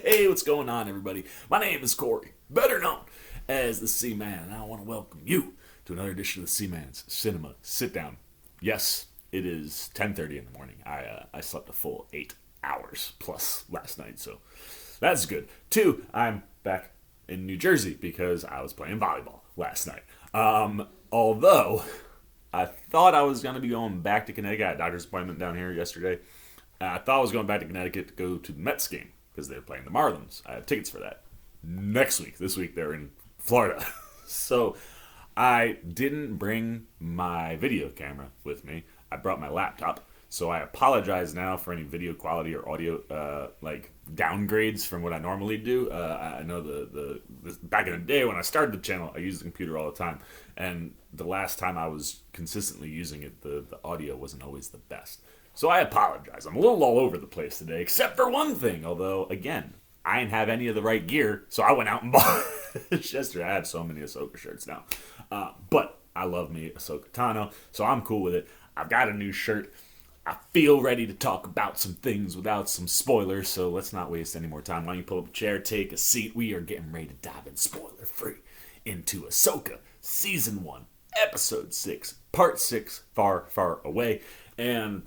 Hey, what's going on, everybody? My name is Corey, better known as the Seaman, and I want to welcome you to another edition of the Seaman's Cinema Sit-Down. Yes, it is 10:30 in the morning. I slept a full 8 hours plus last night, so that's good. Two, I'm back in New Jersey because I was playing volleyball last night. Although I thought I was going to be going back to Connecticut. I had a doctor's appointment down here yesterday. I thought I was going back to Connecticut to go to the Mets game because they're playing the Marlins. I have tickets for that next week. This week they're in Florida. So I didn't bring my video camera with me. I brought my laptop. So I apologize now for any video quality or audio downgrades from what I normally do. I know the back in the day when I started the channel, I used the computer all the time, and the last time I was consistently using it, the audio wasn't always the best. So I apologize. I'm a little all over the place today, except for one thing. Although, again, I didn't have any of the right gear, so I went out and bought it yesterday. I have so many Ahsoka shirts now. But I love me Ahsoka Tano, so I'm cool with it. I've got a new shirt. I feel ready to talk about some things without some spoilers, so let's not waste any more time. Why don't you pull up a chair, take a seat. We are getting ready to dive in spoiler-free into Ahsoka Season 1, Episode 6, Part 6, Far, Far Away. And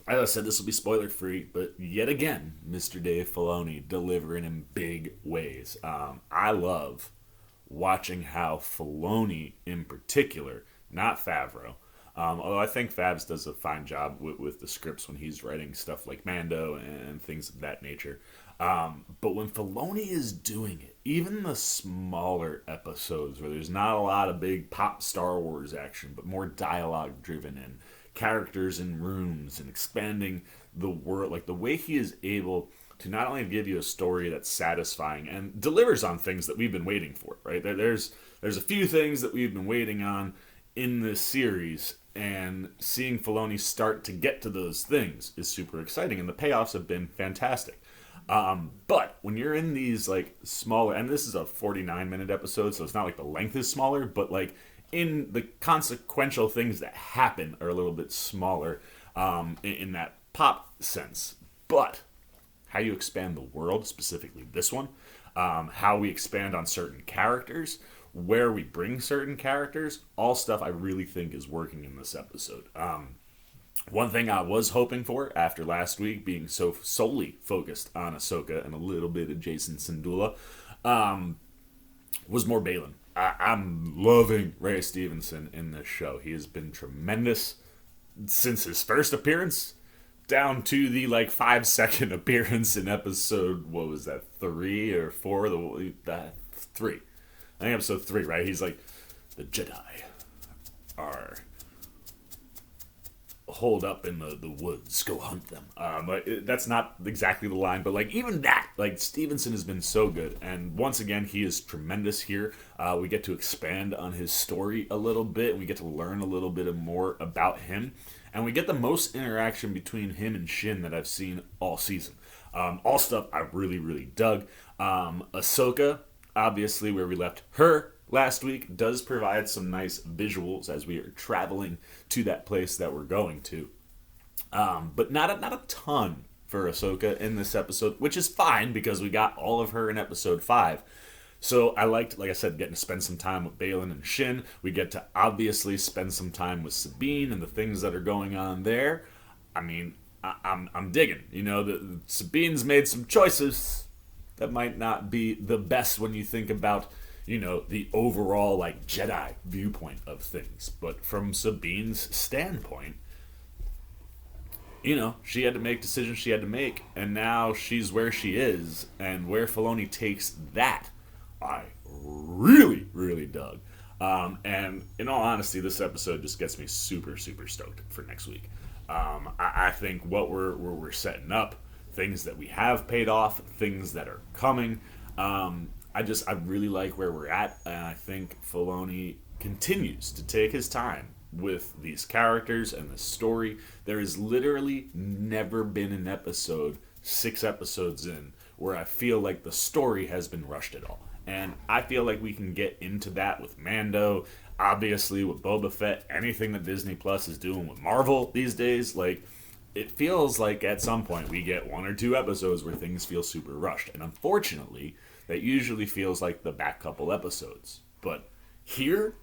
as I said, this will be spoiler-free, but yet again, Mr. Dave Filoni delivering in big ways. I love watching how Filoni, in particular, not Favreau, although I think Fabs does a fine job with the scripts when he's writing stuff like Mando and things of that nature. But when Filoni is doing it, even the smaller episodes where there's not a lot of big pop Star Wars action, but more dialogue driven and characters in rooms and expanding the world, like the way he is able to not only give you a story that's satisfying and delivers on things that we've been waiting for, right? There's a few things that we've been waiting on in this series, and seeing Filoni start to get to those things is super exciting, and the payoffs have been fantastic. But when you're in these like smaller, and this is a 49-minute episode, so it's not like the length is smaller, but like in the consequential things that happen are a little bit smaller in that pop sense. But how you expand the world, specifically this one, how we expand on certain characters, where we bring certain characters, all stuff I really think is working in this episode. One thing I was hoping for after last week being so solely focused on Ahsoka and a little bit of Jason Syndulla was more Balin. I'm loving Ray Stevenson in this show. He has been tremendous since his first appearance down to the 5-second appearance in episode, what was that, 3 or 4? 3. I think episode 3, right? He's like, the Jedi are holed up in the woods, go hunt them. That's not exactly the line, but even that, Stevenson has been so good, and once again, he is tremendous here. We get to expand on his story a little bit, and we get to learn a little bit more about him, and we get the most interaction between him and Shin that I've seen all season. All stuff I really, really dug. Ahsoka, obviously, where we left her last week, does provide some nice visuals as we are traveling to that place that we're going to. But not a ton for Ahsoka in this episode, which is fine because we got all of her in episode 5. So I liked, like I said, getting to spend some time with Balin and Shin. We get to obviously spend some time with Sabine and the things that are going on there. I mean, I'm digging. Sabine's made some choices that might not be the best when you think about the overall Jedi viewpoint of things. But from Sabine's standpoint, she had to make decisions she had to make, and now she's where she is, and where Filoni takes that, I really, really dug. And in all honesty, this episode just gets me super, super stoked for next week. I think what we're setting up, things that we have paid off, things that are coming, I really like where we're at, and I think Filoni continues to take his time with these characters and the story. There has literally never been an episode, 6 episodes in, where I feel like the story has been rushed at all. And I feel like we can get into that with Mando, obviously with Boba Fett, anything that Disney Plus is doing with Marvel these days. it feels like at some point we get 1 or 2 episodes where things feel super rushed. And unfortunately, that usually feels like the back couple episodes. But here,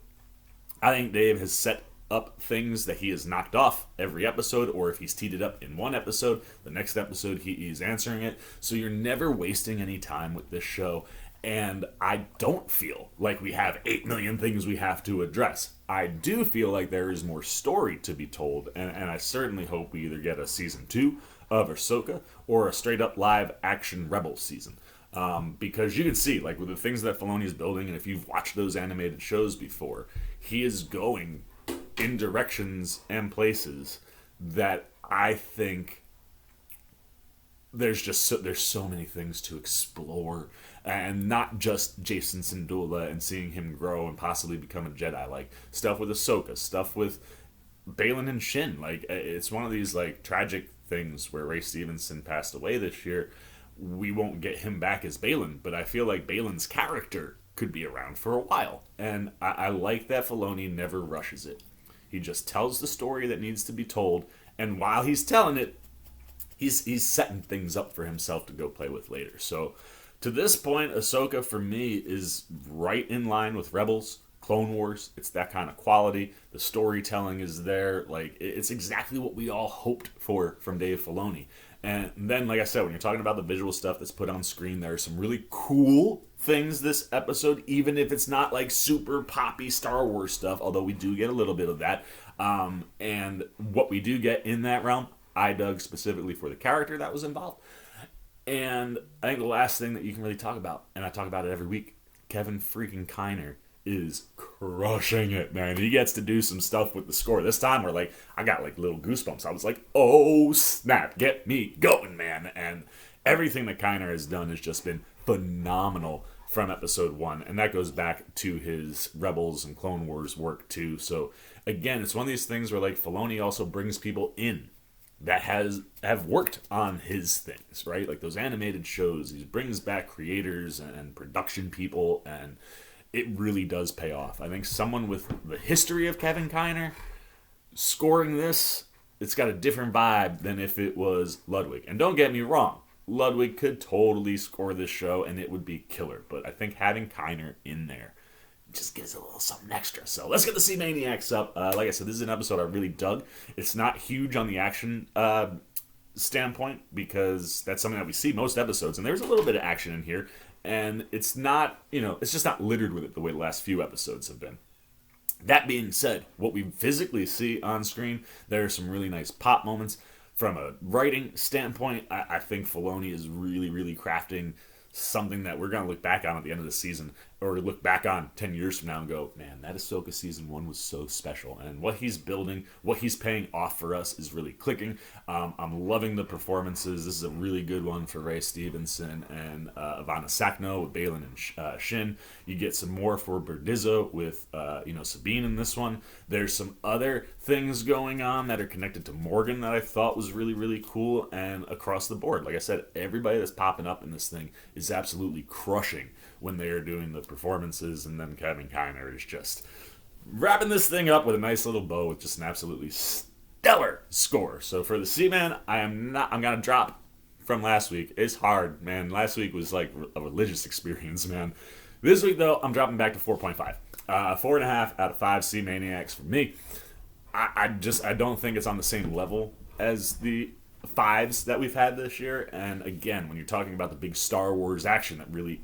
I think Dave has set up things that he has knocked off every episode, or if he's teed it up in one episode, the next episode he's answering it. So you're never wasting any time with this show. And I don't feel like we have 8 million things we have to address. I do feel like there is more story to be told, and I certainly hope we either get a season 2 of Ahsoka or a straight up live action Rebels season. Because you can see, like, with the things that Filoni is building, and if you've watched those animated shows before, he is going in directions and places that I think there's so many things to explore, and not just Jason Syndulla and seeing him grow and possibly become a Jedi, like stuff with Ahsoka, stuff with Baylan and Shin. Like, it's one of these like tragic things where Ray Stevenson passed away this year. We won't get him back as Baylan, but I feel like Baylan's character could be around for a while, and I like that Filoni never rushes it. He just tells the story that needs to be told, and while he's telling it, he's setting things up for himself to go play with later. So to this point, Ahsoka for me is right in line with Rebels, Clone Wars. It's that kind of quality. The storytelling is there. Like, it's exactly what we all hoped for from Dave Filoni. And then, like I said, when you're talking about the visual stuff that's put on screen, there are some really cool things this episode, even if it's not like super poppy Star Wars stuff, although we do get a little bit of that. And what we do get in that realm, I dug specifically for the character that was involved. And I think the last thing that you can really talk about, and I talk about it every week, Kevin freaking Kiner is crushing it, man. He gets to do some stuff with the score. This time where, like, I got like little goosebumps. I was like, oh snap, get me going, man. And everything that Kiner has done has just been phenomenal from episode 1, and that goes back to his Rebels and Clone Wars work too. So again, it's one of these things where, like, Filoni also brings people in that have worked on his things, right? Like those animated shows, he brings back creators and production people, and it really does pay off. I think someone with the history of Kevin Kiner scoring this, it's got a different vibe than if it was Ludwig. And don't get me wrong, Ludwig could totally score this show and it would be killer, but I think having Kiner in there just gives a little something extra. So let's get the Sea Maniacs up. Like I said, this is an episode I really dug. It's not huge on the action standpoint, because that's something that we see most episodes, and there's a little bit of action in here, and it's not, it's just not littered with it the way the last few episodes have been. That being said, what we physically see on screen, there are some really nice pop moments. From a writing standpoint, I think Filoni is really, really crafting something that we're going to look back on at the end of the season, or look back on 10 years from now and go, man, that Ahsoka season 1 was so special. And what he's building, what he's paying off for us is really clicking. I'm loving the performances. This is a really good one for Ray Stevenson and Ivana Sakno with Baylan and Shin. You get some more for Berdizzo with Sabine in this one. There's some other things going on that are connected to Morgan that I thought was really, really cool. And across the board, like I said, everybody that's popping up in this thing is absolutely crushing when they are doing the performances, and then Kevin Kiner is just wrapping this thing up with a nice little bow with just an absolutely stellar score. So for the Seaman, I'm gonna drop from last week. It's hard, man. Last week was like a religious experience, man. This week, though, I'm dropping back to 4.5. 4.5 out of 5 Sea Maniacs for me. I don't think it's on the same level as the 5s that we've had this year. And again, when you're talking about the big Star Wars action that really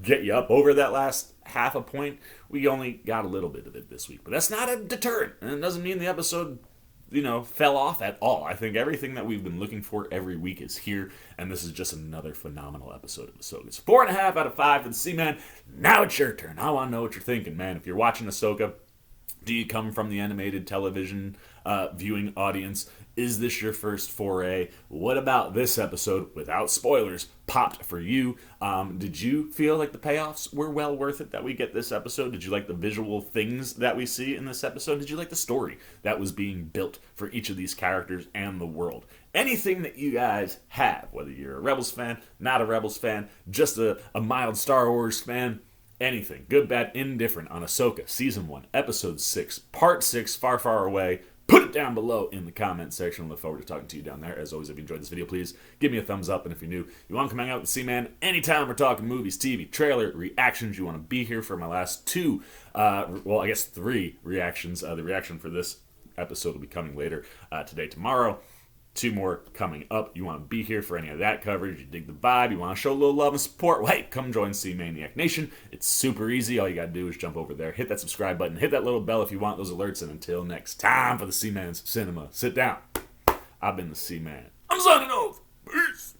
get you up over that last half a point, we only got a little bit of it this week. But that's not a deterrent, and it doesn't mean the episode fell off at all. I think everything that we've been looking for every week is here, and this is just another phenomenal episode of Ahsoka. It's 4.5 out of 5 for the Seaman. Now it's your turn. I want to know what you're thinking, man. If you're watching Ahsoka, do you come from the animated television viewing audience? Is this your first foray? What about this episode, without spoilers, popped for you? Did you feel like the payoffs were well worth it that we get this episode? Did you like the visual things that we see in this episode? Did you like the story that was being built for each of these characters and the world? Anything that you guys have, whether you're a Rebels fan, not a Rebels fan, just a mild Star Wars fan, anything, good, bad, indifferent, on Ahsoka, Season 1, Episode 6, Part 6, Far, Far Away, put it down below in the comment section. I look forward to talking to you down there. As always, if you enjoyed this video, please give me a thumbs up. And if you're new, you want to come hang out with the C-Man anytime we're talking movies, TV, trailer, reactions, you want to be here for my last two, well, I guess 3 reactions. The reaction for this episode will be coming later today, tomorrow. 2 more coming up. You want to be here for any of that coverage. You dig the vibe. You want to show a little love and support. Well, hey, come join C-Maniac Nation. It's super easy. All you got to do is jump over there, hit that subscribe button, hit that little bell if you want those alerts. And until next time for the C-Man's Cinema Sit Down, I've been the C-Man. I'm signing off. Peace.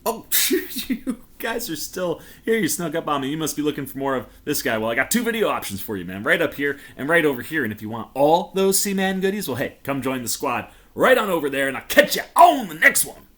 Oh, you guys are still here. You snuck up on me. You must be looking for more of this guy. Well, I got 2 video options for you, man. Right up here and right over here. And if you want all those C-Man goodies, well, hey, come join the squad right on over there, and I'll catch you on the next one.